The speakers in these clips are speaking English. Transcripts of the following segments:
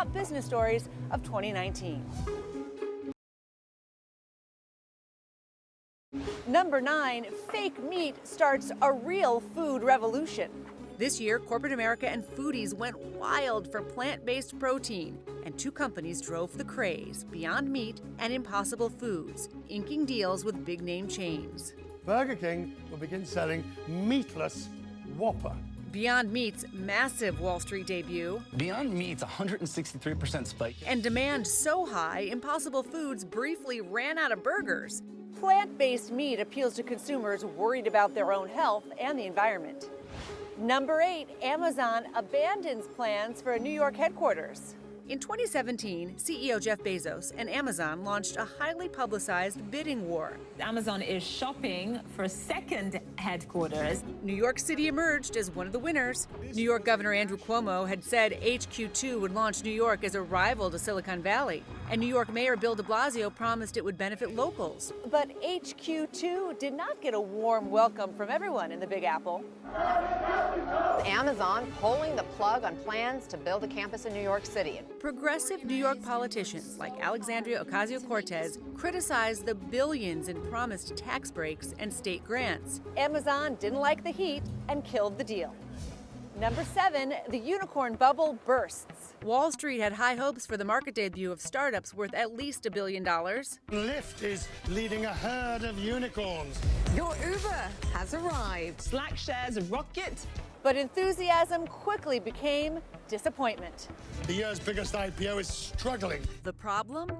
top business stories of 2019. Number 9, fake meat starts a real food revolution. This year, corporate America and foodies went wild for plant-based protein, and 2 companies drove the craze, Beyond Meat and Impossible Foods, inking deals with big-name chains. Burger King will begin selling meatless Whopper. Beyond Meat's massive Wall Street debut. Beyond Meat's 163% spike. And demand so high, Impossible Foods briefly ran out of burgers. Plant-based meat appeals to consumers worried about their own health and the environment. Number 8, Amazon abandons plans for a New York headquarters. In 2017, CEO Jeff Bezos and Amazon launched a highly publicized bidding war. Amazon is shopping for a second headquarters. New York City emerged as one of the winners. New York Governor Andrew Cuomo had said HQ2 would launch New York as a rival to Silicon Valley. And New York Mayor Bill de Blasio promised it would benefit locals. But HQ2 did not get a warm welcome from everyone in the Big Apple. Amazon pulling the plug on plans to build a campus in New York City. Progressive New York politicians like Alexandria Ocasio-Cortez criticized the billions in promised tax breaks and state grants. Amazon didn't like the heat and killed the deal. Number 7, the unicorn bubble bursts. Wall Street had high hopes for the market debut of startups worth at least $1 billion. Lyft is leading a herd of unicorns. Your Uber has arrived. Slack shares rocket. But enthusiasm quickly became disappointment. The year's biggest IPO is struggling. The problem?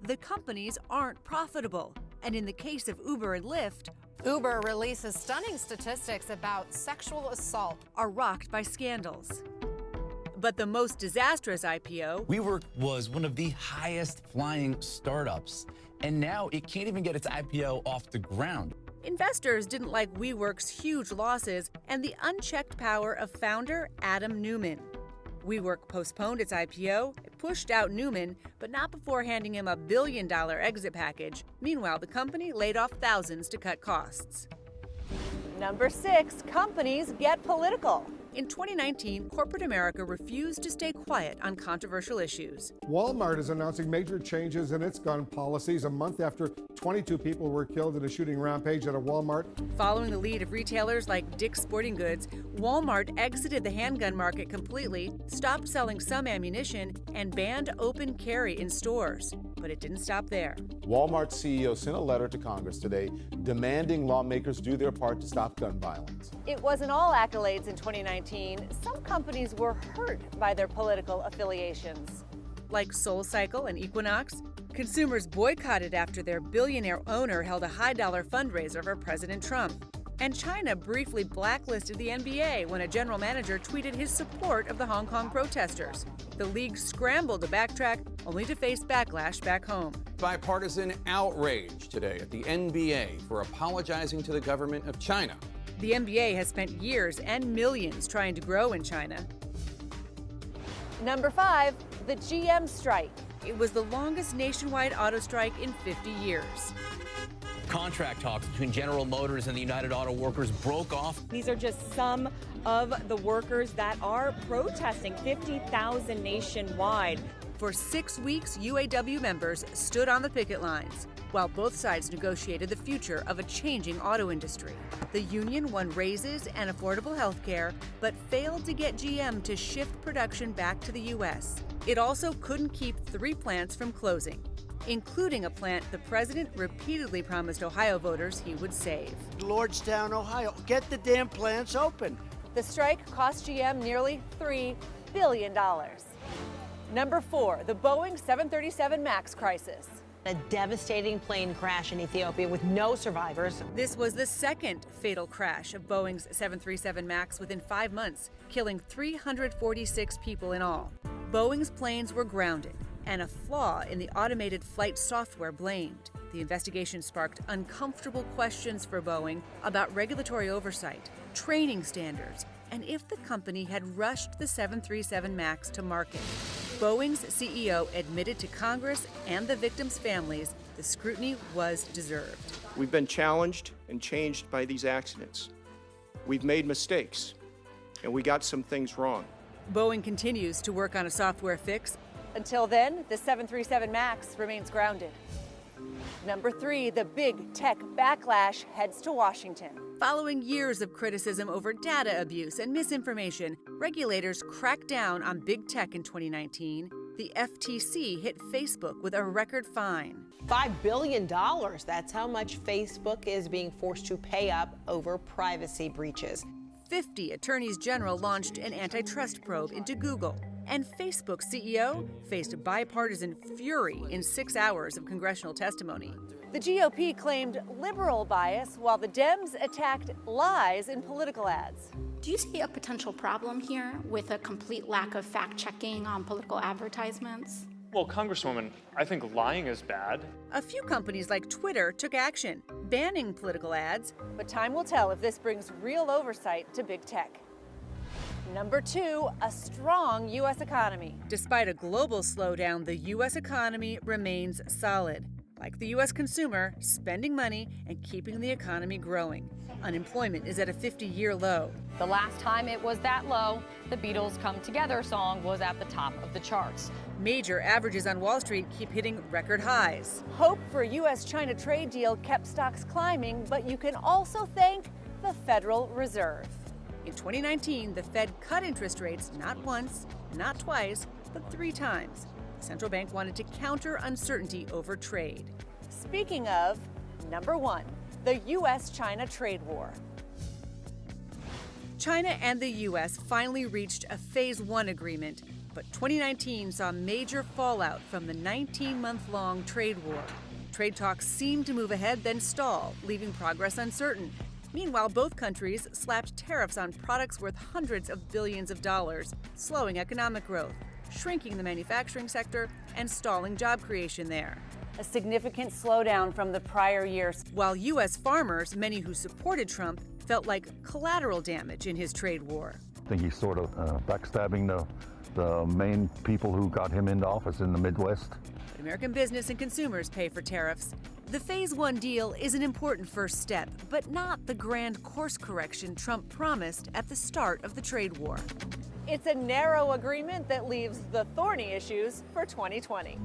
The companies aren't profitable. And in the case of Uber and Lyft, Uber releases stunning statistics about sexual assault. are rocked by scandals. But the most disastrous IPO, WeWork was one of the highest flying startups, and now it can't even get its IPO off the ground. investors didn't like WeWork's huge losses and the unchecked power of founder Adam Neumann. WeWork postponed its IPO, pushed out Neumann, but not before handing him a $1 billion exit package. Meanwhile, the company laid off thousands to cut costs. Number 6, companies get political. In 2019, corporate America refused to stay quiet on controversial issues. Walmart is announcing major changes in its gun policies a month after 22 people were killed in a shooting rampage at a Walmart. Following the lead of retailers like Dick's Sporting Goods, Walmart exited the handgun market completely, stopped selling some ammunition, and banned open carry in stores. But it didn't stop there. Walmart's CEO sent a letter to Congress today demanding lawmakers do their part to stop gun violence. It wasn't all accolades in 2019. Some companies were hurt by their political affiliations. Like SoulCycle and Equinox, consumers boycotted after their billionaire owner held a high-dollar fundraiser for President Trump. And China briefly blacklisted the NBA when a general manager tweeted his support of the Hong Kong protesters. The league scrambled to backtrack, only to face backlash back home. Bipartisan outrage today at the NBA for apologizing to the government of China. The NBA has spent years and millions trying to grow in China. Number 5, the GM strike. It was the longest nationwide auto strike in 50 years. Contract talks between General Motors and the United Auto Workers broke off. These are just some of the workers that are protesting, 50,000 nationwide. For 6 weeks, UAW members stood on the picket lines, while both sides negotiated the future of a changing auto industry. The union won raises and affordable health care, but failed to get GM to shift production back to the U.S. It also couldn't keep 3 plants from closing, including a plant the president repeatedly promised Ohio voters he would save. Lordstown, Ohio, get the damn plants open. The strike cost GM nearly $3 billion. Number 4, the Boeing 737 MAX crisis. A devastating plane crash in Ethiopia with no survivors. This was the second fatal crash of Boeing's 737 MAX within 5 months, killing 346 people in all. Boeing's planes were grounded, and a flaw in the automated flight software blamed. The investigation sparked uncomfortable questions for Boeing about regulatory oversight, training standards, and if the company had rushed the 737 MAX to market. Boeing's CEO admitted to Congress and the victims' families the scrutiny was deserved. We've been challenged and changed by these accidents. We've made mistakes, and we got some things wrong. Boeing continues to work on a software fix. Until then, the 737 MAX remains grounded. Number 3, the big tech backlash heads to Washington. Following years of criticism over data abuse and misinformation, regulators cracked down on big tech in 2019. The FTC hit Facebook with a record fine. $5 billion. That's how much Facebook is being forced to pay up over privacy breaches. 50 attorneys general launched an antitrust probe into Google. And Facebook's CEO faced bipartisan fury in 6 hours of congressional testimony. The GOP claimed liberal bias, while the Dems attacked lies in political ads. Do you see a potential problem here with a complete lack of fact-checking on political advertisements? Well, Congresswoman, I think lying is bad. A few companies like Twitter took action, banning political ads. But time will tell if this brings real oversight to big tech. Number 2, a strong U.S. economy. Despite a global slowdown, the U.S. economy remains solid. Like the U.S. consumer, spending money and keeping the economy growing. Unemployment is at a 50-year low. The last time it was that low, the Beatles' Come Together song was at the top of the charts. Major averages on Wall Street keep hitting record highs. Hope for a U.S.-China trade deal kept stocks climbing, but you can also thank the Federal Reserve. In 2019, the Fed cut interest rates not once, not twice, but 3 times. The central bank wanted to counter uncertainty over trade. Speaking of, number 1, the U.S.-China trade war. China and the U.S. finally reached a Phase 1 agreement, but 2019 saw major fallout from the 19-month-long trade war. Trade talks seemed to move ahead, then stall, leaving progress uncertain. Meanwhile, both countries slapped tariffs on products worth hundreds of billions of dollars, slowing economic growth, shrinking the manufacturing sector, and stalling job creation there. A significant slowdown from the prior years. While U.S. farmers, many who supported Trump, felt like collateral damage in his trade war. I think he's sort of backstabbing the main people who got him into office in the Midwest. But American business and consumers pay for tariffs. The Phase 1 deal is an important first step, but not the grand course correction Trump promised at the start of the trade war. It's a narrow agreement that leaves the thorny issues for 2020.